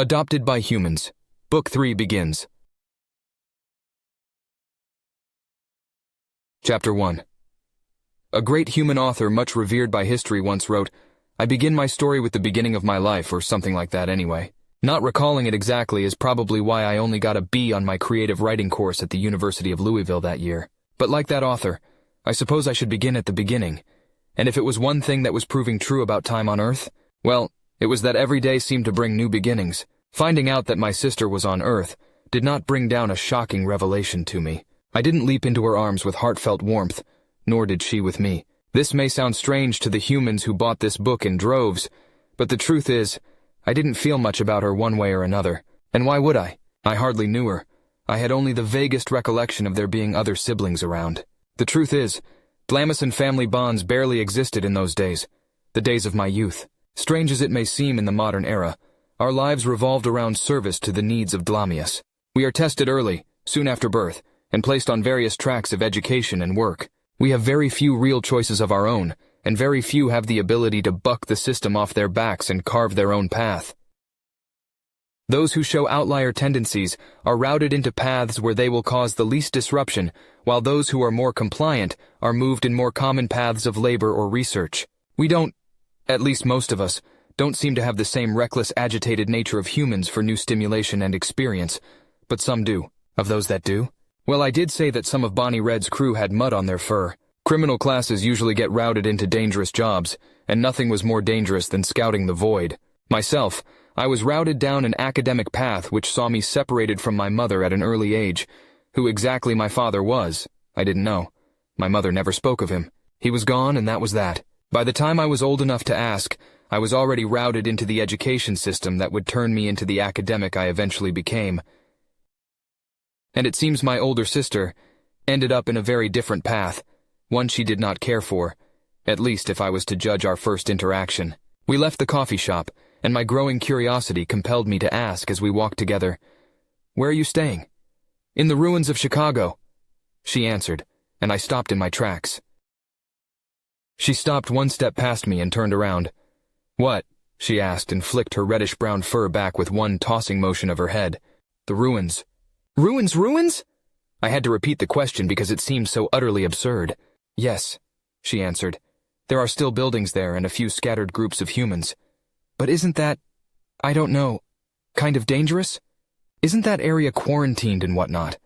Adopted by Humans. Book 3 begins. Chapter 1. A great human author much revered by history once wrote, "I begin my story with the beginning of my life," or something like that anyway. Not recalling it exactly is probably why I only got a B on my creative writing course at the University of Louisville that year. But like that author, I suppose I should begin at the beginning. And if it was one thing that was proving true about time on Earth, well, it was that every day seemed to bring new beginnings. Finding out that my sister was on Earth did not bring down a shocking revelation to me. I didn't leap into her arms with heartfelt warmth, nor did she with me. This may sound strange to the humans who bought this book in droves, but the truth is, I didn't feel much about her one way or another. And why would I? I hardly knew her. I had only the vaguest recollection of there being other siblings around. The truth is, Dlamacin family bonds barely existed in those days, the days of my youth. Strange as it may seem in the modern era, our lives revolved around service to the needs of Dlamius. We are tested early, soon after birth, and placed on various tracks of education and work. We have very few real choices of our own, and very few have the ability to buck the system off their backs and carve their own path. Those who show outlier tendencies are routed into paths where they will cause the least disruption, while those who are more compliant are moved in more common paths of labor or research. We don't, at least most of us, don't seem to have the same reckless, agitated nature of humans for new stimulation and experience, but some do. Of those that do? Well, I did say that some of Bonnie Red's crew had mud on their fur. Criminal classes usually get routed into dangerous jobs, and nothing was more dangerous than scouting the void. Myself, I was routed down an academic path which saw me separated from my mother at an early age. Who exactly my father was, I didn't know. My mother never spoke of him. He was gone, and that was that. By the time I was old enough to ask, I was already routed into the education system that would turn me into the academic I eventually became. And it seems my older sister ended up in a very different path, one she did not care for, at least if I was to judge our first interaction. We left the coffee shop, and my growing curiosity compelled me to ask as we walked together, "Where are you staying?" "In the ruins of Chicago," she answered, and I stopped in my tracks. She stopped one step past me and turned around. "What?" she asked and flicked her reddish-brown fur back with one tossing motion of her head. "The ruins." "Ruins, ruins?" I had to repeat the question because it seemed so utterly absurd. "Yes," she answered. "There are still buildings there and a few scattered groups of humans. But isn't that, I don't know, kind of dangerous? Isn't that area quarantined and whatnot?"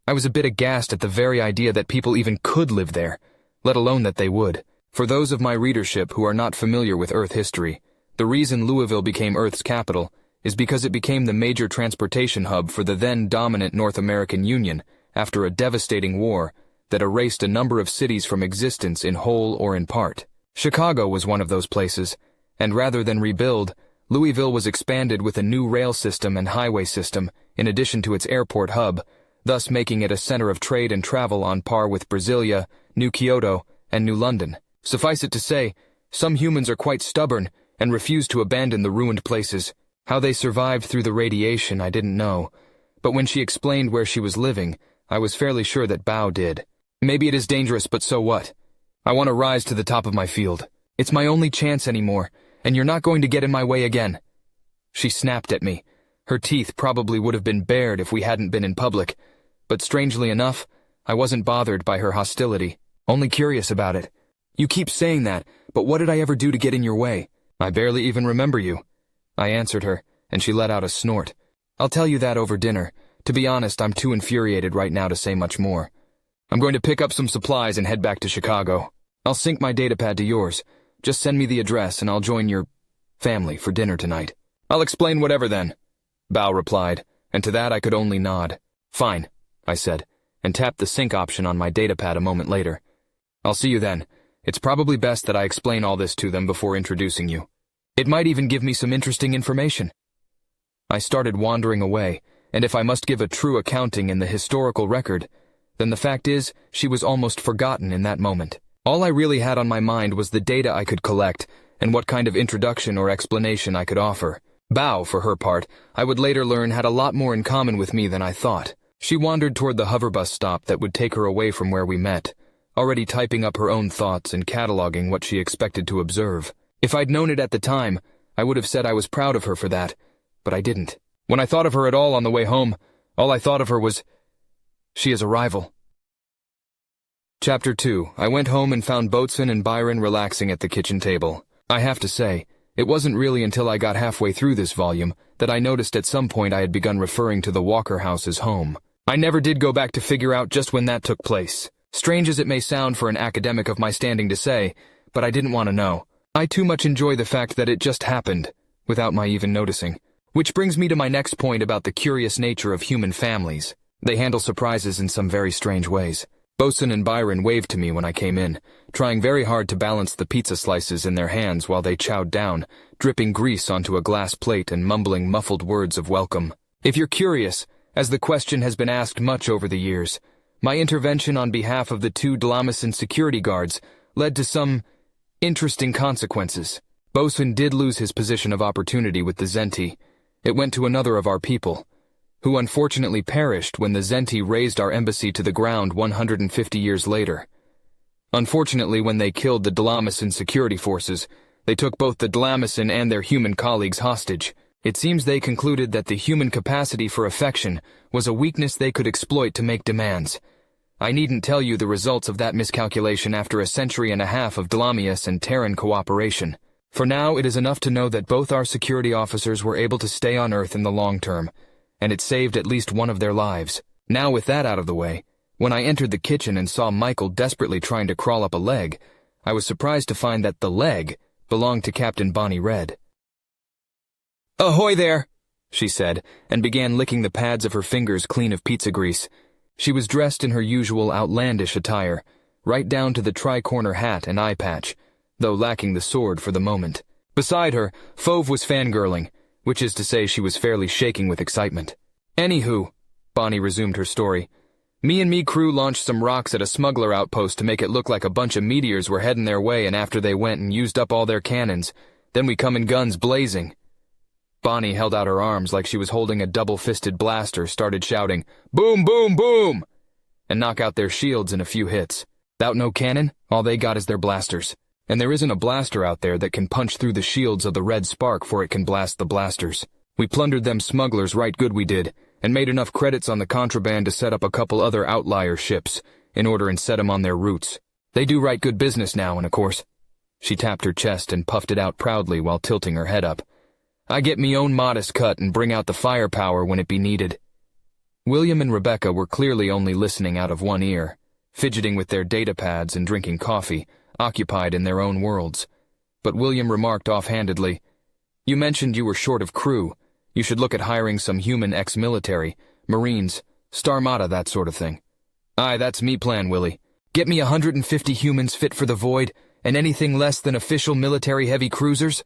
I was a bit aghast at the very idea that people even could live there, let alone that they would. For those of my readership who are not familiar with Earth history, the reason Louisville became Earth's capital is because it became the major transportation hub for the then dominant North American Union after a devastating war that erased a number of cities from existence in whole or in part. Chicago was one of those places, and rather than rebuild, Louisville was expanded with a new rail system and highway system in addition to its airport hub, thus making it a center of trade and travel on par with Brasilia, New Kyoto, and New London. Suffice it to say, some humans are quite stubborn and refuse to abandon the ruined places. How they survived through the radiation I didn't know, but when she explained where she was living, I was fairly sure that Bao did. "Maybe it is dangerous, but so what? I want to rise to the top of my field. It's my only chance anymore, and you're not going to get in my way again." She snapped at me. Her teeth probably would have been bared if we hadn't been in public, but strangely enough, I wasn't bothered by her hostility, only curious about it. "You keep saying that, but what did I ever do to get in your way?" "I barely even remember you," I answered her, and she let out a snort. "I'll tell you that over dinner. To be honest, I'm too infuriated right now to say much more. I'm going to pick up some supplies and head back to Chicago. I'll sync my datapad to yours. Just send me the address and I'll join your family for dinner tonight." "I'll explain whatever then," Bao replied, and to that I could only nod. "Fine," I said, and tapped the sync option on my datapad a moment later. "I'll see you then. It's probably best that I explain all this to them before introducing you. It might even give me some interesting information." I started wandering away, and if I must give a true accounting in the historical record, then the fact is, she was almost forgotten in that moment. All I really had on my mind was the data I could collect and what kind of introduction or explanation I could offer. Bao, for her part, I would later learn had a lot more in common with me than I thought. She wandered toward the hoverbus stop that would take her away from where we met, already typing up her own thoughts and cataloging what she expected to observe. If I'd known it at the time, I would have said I was proud of her for that, but I didn't. When I thought of her at all on the way home, all I thought of her was, she is a rival. Chapter 2. I went home and found Boatswain and Byron relaxing at the kitchen table. I have to say, it wasn't really until I got halfway through this volume that I noticed at some point I had begun referring to the Walker house as home. I never did go back to figure out just when that took place. Strange as it may sound for an academic of my standing to say, but I didn't want to know. I too much enjoy the fact that it just happened, without my even noticing. Which brings me to my next point about the curious nature of human families. They handle surprises in some very strange ways. Bosun and Byron waved to me when I came in, trying very hard to balance the pizza slices in their hands while they chowed down, dripping grease onto a glass plate and mumbling muffled words of welcome. If you're curious, as the question has been asked much over the years, my intervention on behalf of the 2 Dlamacin security guards led to some interesting consequences. Bosun did lose his position of opportunity with the Zenti. It went to another of our people, who unfortunately perished when the Zenti razed our embassy to the ground 150 years later. Unfortunately, when they killed the Dlamacin security forces, they took both the Dlamacin and their human colleagues hostage. It seems they concluded that the human capacity for affection was a weakness they could exploit to make demands. I needn't tell you the results of that miscalculation after a century and a half of Dlamius and Terran cooperation. For now, it is enough to know that both our security officers were able to stay on Earth in the long term, and it saved at least one of their lives. Now with that out of the way, when I entered the kitchen and saw Michael desperately trying to crawl up a leg, I was surprised to find that the leg belonged to Captain Bonnie Red. "Ahoy there," she said, and began licking the pads of her fingers clean of pizza grease. She was dressed in her usual outlandish attire, right down to the tri-corner hat and eye patch, though lacking the sword for the moment. Beside her, Fauve was fangirling, which is to say she was fairly shaking with excitement. "Anywho," Bonnie resumed her story, "me and me crew launched some rocks at a smuggler outpost to make it look like a bunch of meteors were heading their way, and after they went and used up all their cannons, then we come in guns blazing." Bonnie held out her arms like she was holding a double-fisted blaster, started shouting, "Boom, boom, boom!" and knock out their shields in a few hits. Without no cannon, all they got is their blasters. And there isn't a blaster out there that can punch through the shields of the Red Spark for it can blast the blasters. We plundered them smugglers right good we did, and made enough credits on the contraband to set up a couple other outlier ships, in order and set 'em on their routes. They do right good business now, and of course, she tapped her chest and puffed it out proudly while tilting her head up, I get me own modest cut and bring out the firepower when it be needed. William and Rebecca were clearly only listening out of one ear, fidgeting with their data pads and drinking coffee, occupied in their own worlds. But William remarked offhandedly, "You mentioned you were short of crew. You should look at hiring some human ex-military, Marines, Starmata, that sort of thing." "Aye, that's me plan, Willie. Get me 150 humans fit for the void, and anything less than official military heavy cruisers?"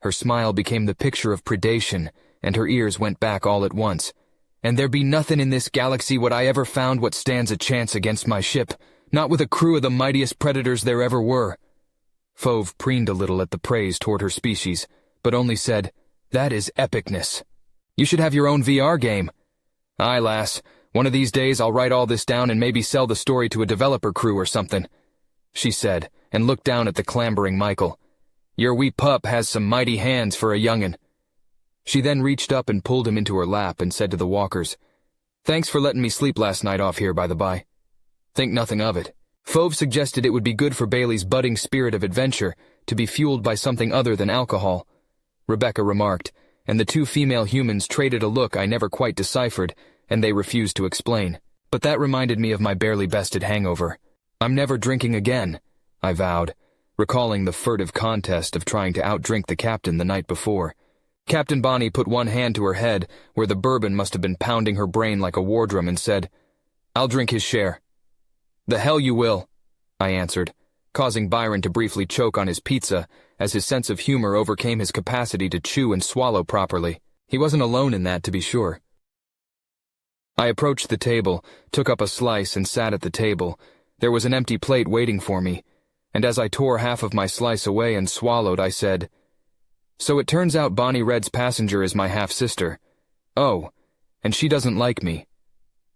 Her smile became the picture of predation, and her ears went back all at once. "And there be nothing in this galaxy what I ever found what stands a chance against my ship, not with a crew of the mightiest predators there ever were." Fauve preened a little at the praise toward her species, but only said, "That is epicness. You should have your own VR game." "Aye, lass, one of these days I'll write all this down and maybe sell the story to a developer crew or something," she said, and looked down at the clambering Michael. "Your wee pup has some mighty hands for a young'un." She then reached up and pulled him into her lap and said to the walkers, "Thanks for letting me sleep last night off here, by the by." Think nothing of it. Fauve suggested it would be good for Bailey's budding spirit of adventure to be fueled by something other than alcohol. Rebecca remarked, and the 2 female humans traded a look I never quite deciphered, and they refused to explain. But that reminded me of my barely bested hangover. "I'm never drinking again," I vowed, recalling the furtive contest of trying to outdrink the captain the night before. Captain Bonnie put one hand to her head, where the bourbon must have been pounding her brain like a war drum, and said, "I'll drink his share." "The hell you will," I answered, causing Byron to briefly choke on his pizza as his sense of humor overcame his capacity to chew and swallow properly. He wasn't alone in that, to be sure. I approached the table, took up a slice, and sat at the table. There was an empty plate waiting for me, and as I tore half of my slice away and swallowed, I said, "So it turns out Bonnie Red's passenger is my half-sister. Oh, and she doesn't like me.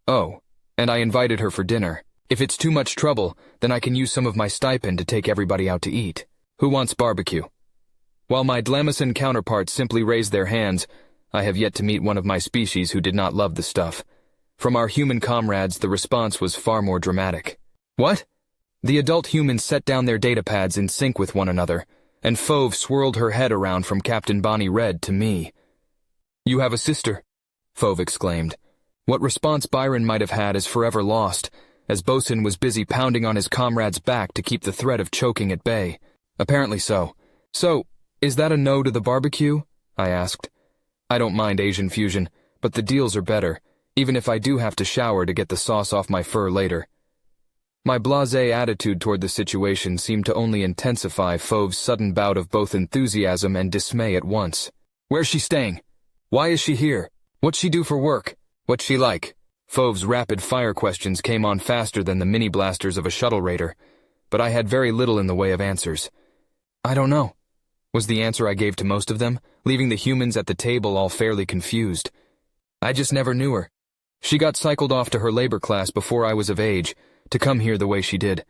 Oh, and I invited her for dinner. If it's too much trouble, then I can use some of my stipend to take everybody out to eat. Who wants barbecue?" While my Dlamacin counterparts simply raised their hands, I have yet to meet one of my species who did not love the stuff. From our human comrades, the response was far more dramatic. What? The adult humans set down their datapads in sync with one another, and Fauve swirled her head around from Captain Bonnie Red to me. "You have a sister," Fauve exclaimed. What response Byron might have had is forever lost, as Bosun was busy pounding on his comrade's back to keep the threat of choking at bay. Apparently so. "So, is that a no to the barbecue?" I asked. I don't mind Asian fusion, but the deals are better, even if I do have to shower to get the sauce off my fur later. My blasé attitude toward the situation seemed to only intensify Fauve's sudden bout of both enthusiasm and dismay at once. "Where's she staying? Why is she here? What's she do for work? What's she like?" Fauve's rapid-fire questions came on faster than the mini-blasters of a shuttle raider, but I had very little in the way of answers. "I don't know," was the answer I gave to most of them, leaving the humans at the table all fairly confused. "I just never knew her. She got cycled off to her labor class before I was of age, to come here the way she did.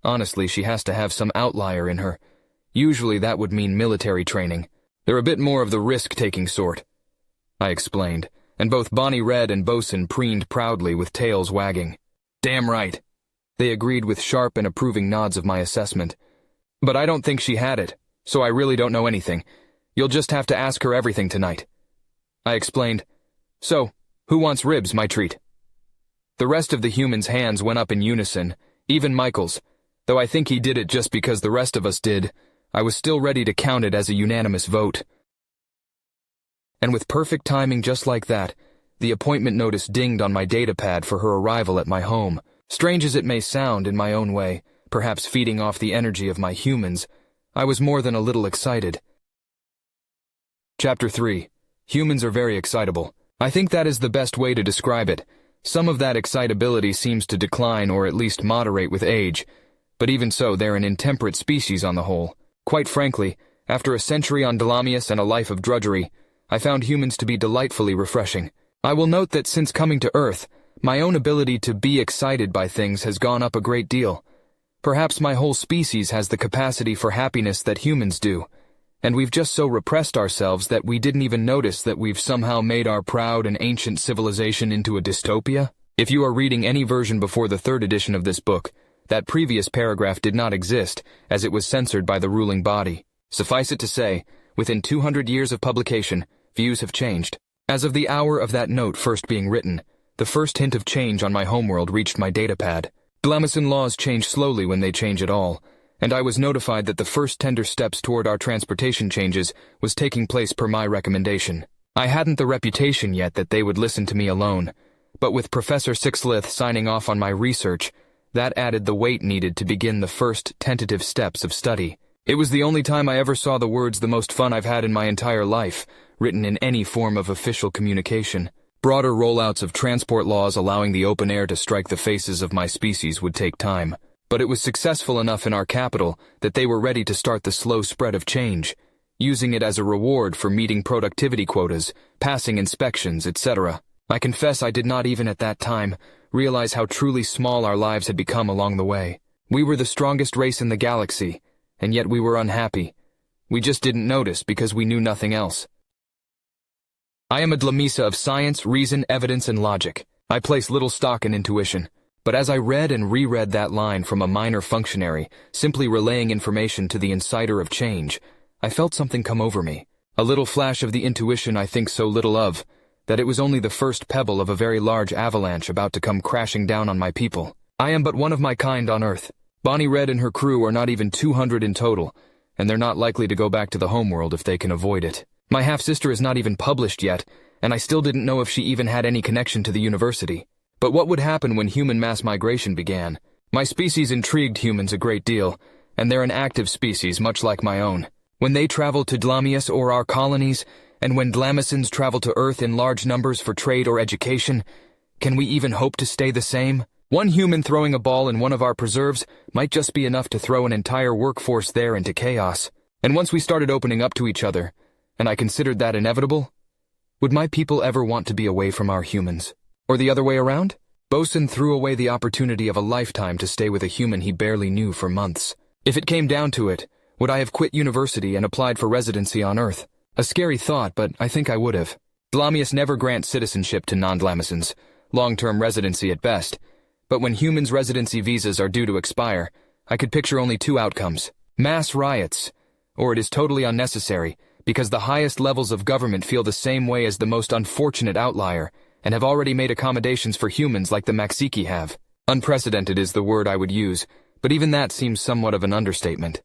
Honestly, she has to have some outlier in her. Usually that would mean military training. They're a bit more of the risk-taking sort," I explained, and both Bonnie Red and Bosun preened proudly with tails wagging. "Damn right." They agreed with sharp and approving nods of my assessment. "But I don't think she had it, so I really don't know anything. You'll just have to ask her everything tonight." I explained. "So, who wants ribs, my treat?" The rest of the humans' hands went up in unison, even Michael's. Though I think he did it just because the rest of us did, I was still ready to count it as a unanimous vote. And with perfect timing just like that, the appointment notice dinged on my datapad for her arrival at my home. Strange as it may sound in my own way, perhaps feeding off the energy of my humans, I was more than a little excited. Chapter 3. Humans are very excitable. I think that is the best way to describe it. Some of that excitability seems to decline or at least moderate with age, but even so, they're an intemperate species on the whole. Quite frankly, after a century on Delamius and a life of drudgery, I found humans to be delightfully refreshing. I will note that since coming to Earth, my own ability to be excited by things has gone up a great deal. Perhaps my whole species has the capacity for happiness that humans do, and we've just so repressed ourselves that we didn't even notice that we've somehow made our proud and ancient civilization into a dystopia. If you are reading any version before the 3rd edition of this book, that previous paragraph did not exist, as it was censored by the ruling body. Suffice it to say, within 200 years of publication, views have changed. As of the hour of that note first being written, the first hint of change on my homeworld reached my datapad. Dlamacin laws change slowly when they change at all, and I was notified that the first tender steps toward our transportation changes was taking place per my recommendation. I hadn't the reputation yet that they would listen to me alone, but with Professor Sixlith signing off on my research, that added the weight needed to begin the first tentative steps of study. It was the only time I ever saw the words "the most fun I've had in my entire life" written in any form of official communication. Broader rollouts of transport laws allowing the open air to strike the faces of my species would take time, but it was successful enough in our capital that they were ready to start the slow spread of change, using it as a reward for meeting productivity quotas, passing inspections, etc. I confess I did not even at that time realize how truly small our lives had become along the way. We were the strongest race in the galaxy, and yet we were unhappy. We just didn't notice because we knew nothing else. I am a Dlamisa of science, reason, evidence, and logic. I place little stock in intuition. But as I read and reread that line from a minor functionary, simply relaying information to the inciter of change, I felt something come over me. A little flash of the intuition I think so little of, that it was only the first pebble of a very large avalanche about to come crashing down on my people. I am but one of my kind on Earth. Bonnie Red and her crew are not even 200 in total, and they're not likely to go back to the homeworld if they can avoid it. My half-sister is not even published yet, and I still didn't know if she even had any connection to the university. But what would happen when human mass migration began? My species intrigued humans a great deal, and they're an active species much like my own. When they travel to Dlamius or our colonies, and when Dlamacins travel to Earth in large numbers for trade or education, can we even hope to stay the same? One human throwing a ball in one of our preserves might just be enough to throw an entire workforce there into chaos. And once we started opening up to each other, and I considered that inevitable, would my people ever want to be away from our humans? Or the other way around? Bosun threw away the opportunity of a lifetime to stay with a human he barely knew for months. If it came down to it, would I have quit university and applied for residency on Earth? A scary thought, but I think I would have. Dlamius never grants citizenship to non-Dlamisans, long-term residency at best. But when humans' residency visas are due to expire, I could picture only two outcomes: mass riots, or it is totally unnecessary, because the highest levels of government feel the same way as the most unfortunate outlier, and have already made accommodations for humans like the Maxiki have. Unprecedented is the word I would use, but even that seems somewhat of an understatement.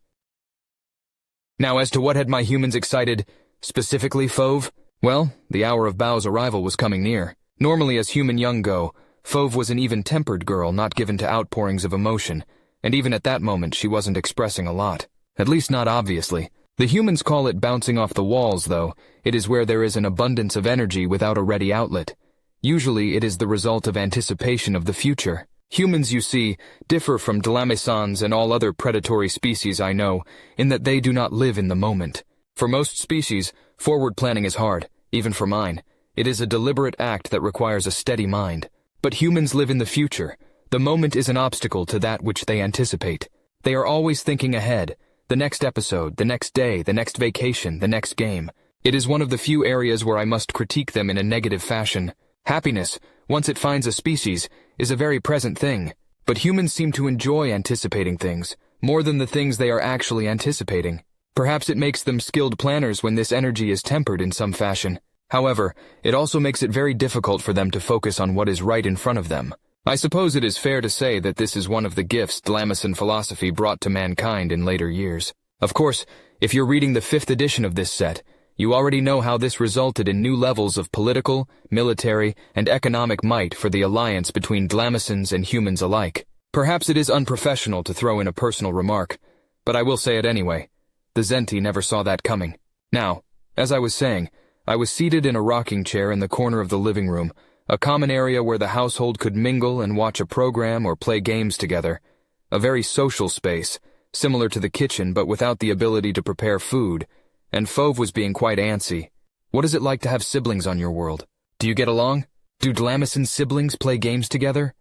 Now, as to what had my humans excited, specifically Fauve? Well, the hour of Bao's arrival was coming near. Normally, as human young go, Fauve was an even-tempered girl not given to outpourings of emotion, and even at that moment she wasn't expressing a lot. At least not obviously. The humans call it bouncing off the walls, though. It is where there is an abundance of energy without a ready outlet. Usually it is the result of anticipation of the future. Humans, you see, differ from Dlamisans and all other predatory species I know, in that they do not live in the moment. For most species, forward planning is hard, even for mine. It is a deliberate act that requires a steady mind. But humans live in the future. The moment is an obstacle to that which they anticipate. They are always thinking ahead. The next episode, the next day, the next vacation, the next game. It is one of the few areas where I must critique them in a negative fashion. Happiness, once it finds a species, is a very present thing. But humans seem to enjoy anticipating things, more than the things they are actually anticipating. Perhaps it makes them skilled planners when this energy is tempered in some fashion. However, it also makes it very difficult for them to focus on what is right in front of them. I suppose it is fair to say that this is one of the gifts Dlamisan philosophy brought to mankind in later years. Of course, if you're reading the 5th edition of this set, you already know how this resulted in new levels of political, military, and economic might for the alliance between Dlamisans and humans alike. Perhaps it is unprofessional to throw in a personal remark, but I will say it anyway. The Zenti never saw that coming. Now, as I was saying, I was seated in a rocking chair in the corner of the living room, a common area where the household could mingle and watch a program or play games together. A very social space, similar to the kitchen but without the ability to prepare food, and Fauve was being quite antsy. What is it like to have siblings on your world? Do you get along? Do Dlamisan siblings play games together?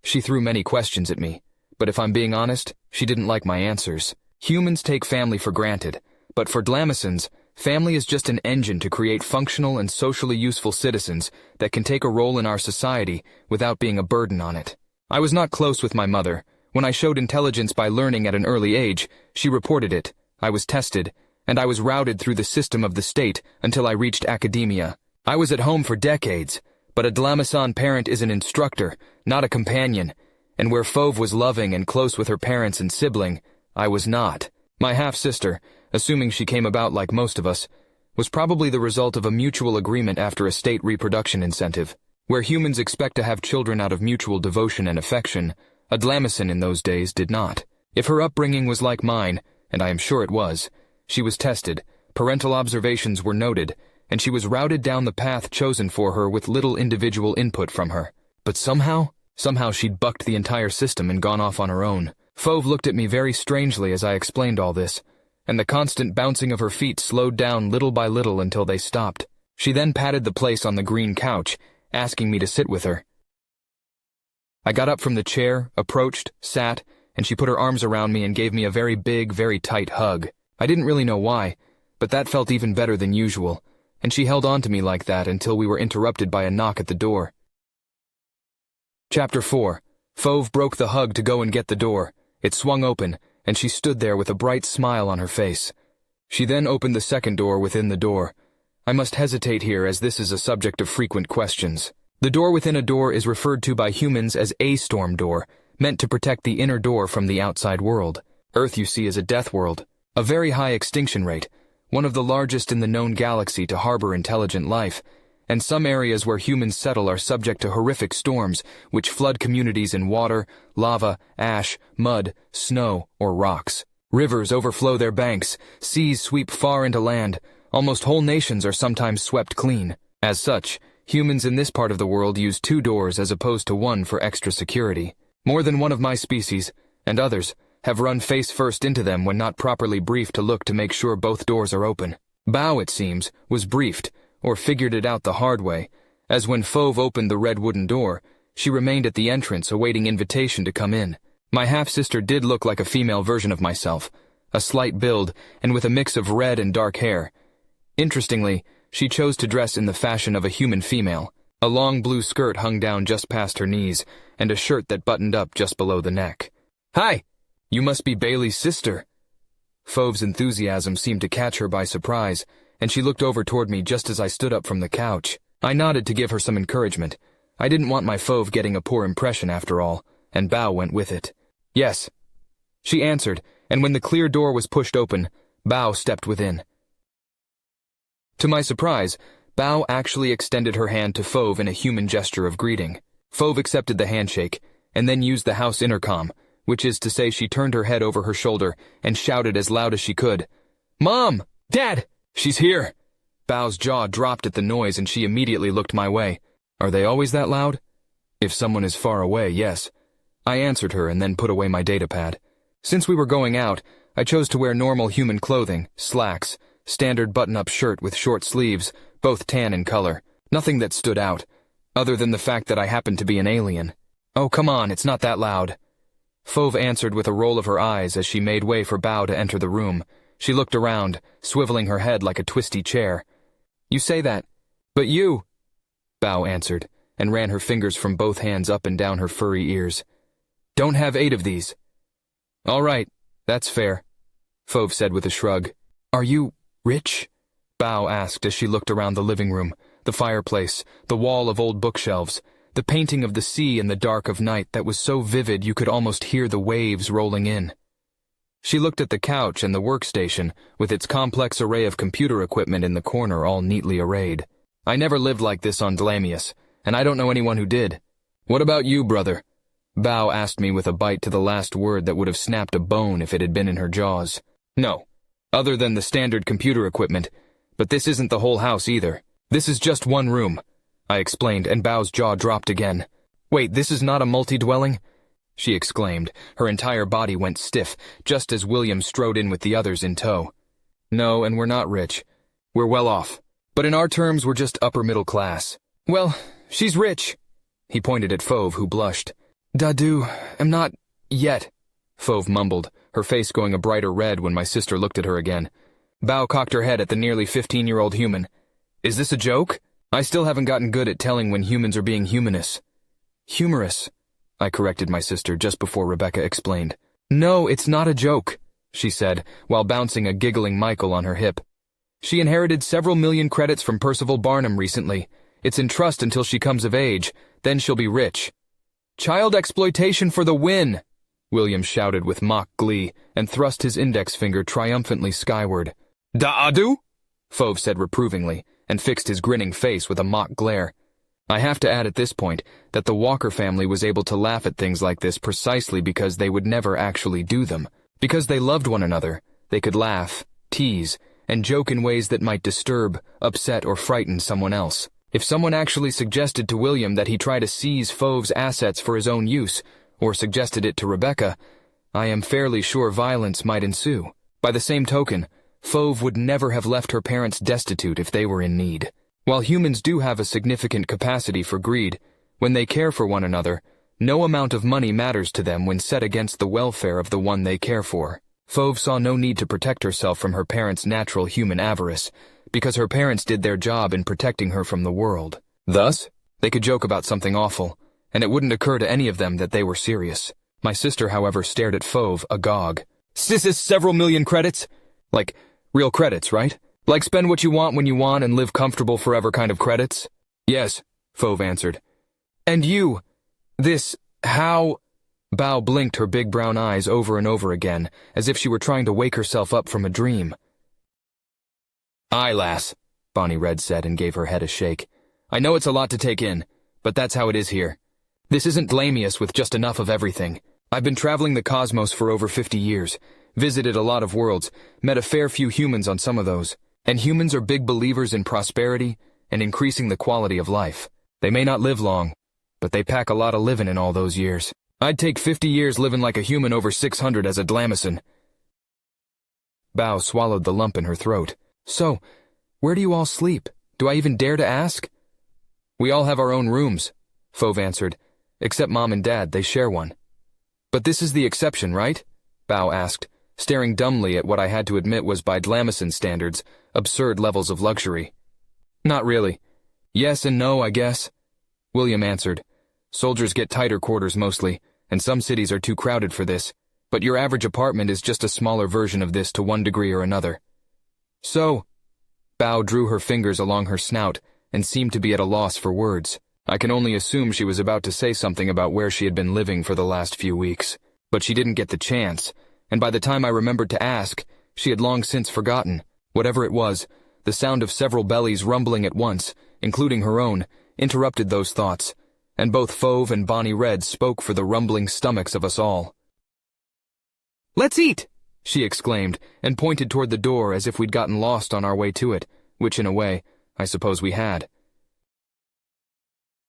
She threw many questions at me, but if I'm being honest, she didn't like my answers. Humans take family for granted, but for Dlamisans, family is just an engine to create functional and socially useful citizens that can take a role in our society without being a burden on it. I was not close with my mother. When I showed intelligence by learning at an early age, she reported it. I was tested, and I was routed through the system of the state until I reached academia. I was at home for decades, but a Dlamisan parent is an instructor, not a companion, and where Fauve was loving and close with her parents and sibling, I was not. My half-sister, assuming she came about like most of us, was probably the result of a mutual agreement after a state reproduction incentive. Where humans expect to have children out of mutual devotion and affection, a Dlamisan in those days did not. If her upbringing was like mine, and I am sure it was, she was tested, parental observations were noted, and she was routed down the path chosen for her with little individual input from her. But somehow she'd bucked the entire system and gone off on her own. Fauve looked at me very strangely as I explained all this, and the constant bouncing of her feet slowed down little by little until they stopped. She then patted the place on the green couch, asking me to sit with her. I got up from the chair, approached, sat, and she put her arms around me and gave me a very big, very tight hug. I didn't really know why, but that felt even better than usual, and she held on to me like that until we were interrupted by a knock at the door. Chapter 4. Fauve broke the hug to go and get the door. It swung open, and she stood there with a bright smile on her face. She then opened the second door within the door. I must hesitate here as this is a subject of frequent questions. The door within a door is referred to by humans as a storm door, meant to protect the inner door from the outside world. Earth, you see, is a death world. A very high extinction rate, one of the largest in the known galaxy to harbor intelligent life, and some areas where humans settle are subject to horrific storms which flood communities in water, lava, ash, mud, snow, or rocks. Rivers overflow their banks, seas sweep far into land, almost whole nations are sometimes swept clean. As such, humans in this part of the world use 2 doors as opposed to 1 for extra security. More than one of my species, and others, have run face first into them when not properly briefed to look to make sure both doors are open. Bao, it seems, was briefed, or figured it out the hard way, as when Fauve opened the red wooden door, she remained at the entrance awaiting invitation to come in. My half-sister did look like a female version of myself, a slight build, and with a mix of red and dark hair. Interestingly, she chose to dress in the fashion of a human female. A long blue skirt hung down just past her knees, and a shirt that buttoned up just below the neck. "Hi! You must be Bailey's sister." Fauve's enthusiasm seemed to catch her by surprise, and she looked over toward me just as I stood up from the couch. I nodded to give her some encouragement. I didn't want my Fauve getting a poor impression after all, and Bao went with it. "Yes," she answered, and when the clear door was pushed open, Bao stepped within. To my surprise, Bao actually extended her hand to Fauve in a human gesture of greeting. Fauve accepted the handshake, and then used the house intercom, which is to say she turned her head over her shoulder and shouted as loud as she could, "Mom! Dad! She's here!" Bao's jaw dropped at the noise and she immediately looked my way. Are they always that loud? If someone is far away, yes. I answered her and then put away my datapad. Since we were going out, I chose to wear normal human clothing, slacks, standard button-up shirt with short sleeves, both tan in color. Nothing that stood out, other than the fact that I happened to be an alien. "Oh, come on, it's not that loud." Fauve answered with a roll of her eyes as she made way for Bao to enter the room. She looked around, swiveling her head like a twisty chair. "You say that, but you," Bao answered, and ran her fingers from both hands up and down her furry ears. "Don't have 8 of these." "All right, that's fair," Fauve said with a shrug. "Are you rich?" Bao asked as she looked around the living room, the fireplace, the wall of old bookshelves, the painting of the sea in the dark of night that was so vivid you could almost hear the waves rolling in. She looked at the couch and the workstation, with its complex array of computer equipment in the corner all neatly arrayed. "I never lived like this on Dlamius, and I don't know anyone who did." "What about you, brother?" Bao asked me with a bite to the last word that would have snapped a bone if it had been in her jaws. "No, other than the standard computer equipment, but this isn't the whole house either. This is just one room," I explained, and Bao's jaw dropped again. "Wait, this is not a multi-dwelling?" she exclaimed. Her entire body went stiff, just as William strode in with the others in tow. "No, and we're not rich. We're well off. But in our terms, we're just upper middle class." "Well, she's rich." He pointed at Fauve, who blushed. "Dadu, I'm not yet," Fauve mumbled, her face going a brighter red when my sister looked at her again. Bao cocked her head at the nearly 15-year-old human. "Is this a joke? I still haven't gotten good at telling when humans are being humanous." "Humorous," I corrected my sister just before Rebecca explained. "No, it's not a joke," she said, while bouncing a giggling Michael on her hip. "She inherited several million credits from Percival Barnum recently. It's in trust until she comes of age, then she'll be rich." "Child exploitation for the win!" William shouted with mock glee, and thrust his index finger triumphantly skyward. "Da-adu?" Fauve said reprovingly, and fixed his grinning face with a mock glare. I have to add at this point that the Walker family was able to laugh at things like this precisely because they would never actually do them. Because they loved one another, they could laugh, tease, and joke in ways that might disturb, upset, or frighten someone else. If someone actually suggested to William that he try to seize Fauve's assets for his own use, or suggested it to Rebecca, I am fairly sure violence might ensue. By the same token, Fauve would never have left her parents destitute if they were in need. While humans do have a significant capacity for greed, when they care for one another, no amount of money matters to them when set against the welfare of the one they care for. Fauve saw no need to protect herself from her parents' natural human avarice, because her parents did their job in protecting her from the world. Thus, they could joke about something awful, and it wouldn't occur to any of them that they were serious. My sister, however, stared at Fauve, agog. "Sis is several million credits? Like, real credits, right? Like spend what you want when you want and live comfortable forever kind of credits?" "Yes," Fauve answered. "And you, how?" Bao blinked her big brown eyes over and over again, as if she were trying to wake herself up from a dream. "Aye, lass," Bonnie Red said and gave her head a shake. "I know it's a lot to take in, but that's how it is here. This isn't Dlamius with just enough of everything. I've been traveling the cosmos for over 50 years, visited a lot of worlds, met a fair few humans on some of those. And humans are big believers in prosperity and increasing the quality of life. They may not live long, but they pack a lot of living in all those years. I'd take 50 years living like a human over 600 as a Dlamison." Bao swallowed the lump in her throat. "So, where do you all sleep? Do I even dare to ask?" "We all have our own rooms," Fauve answered. "Except Mom and Dad, they share one." "But this is the exception, right?" Bao asked. staring dumbly at what I had to admit was, by Dlamison standards, absurd levels of luxury. Not really. Yes and no, I guess, William answered. Soldiers get tighter quarters mostly, and some cities are too crowded for this, but your average apartment is just a smaller version of this to one degree or another. So, Bao drew her fingers along her snout and seemed to be at a loss for words. I can only assume she was about to say something about where she had been living for the last few weeks, but she didn't get the chance, and by the time I remembered to ask, she had long since forgotten. Whatever it was, the sound of several bellies rumbling at once, including her own, interrupted those thoughts, and both Fauve and Bonnie Red spoke for the rumbling stomachs of us all. "Let's eat!" she exclaimed, and pointed toward the door as if we'd gotten lost on our way to it, which in a way, I suppose we had.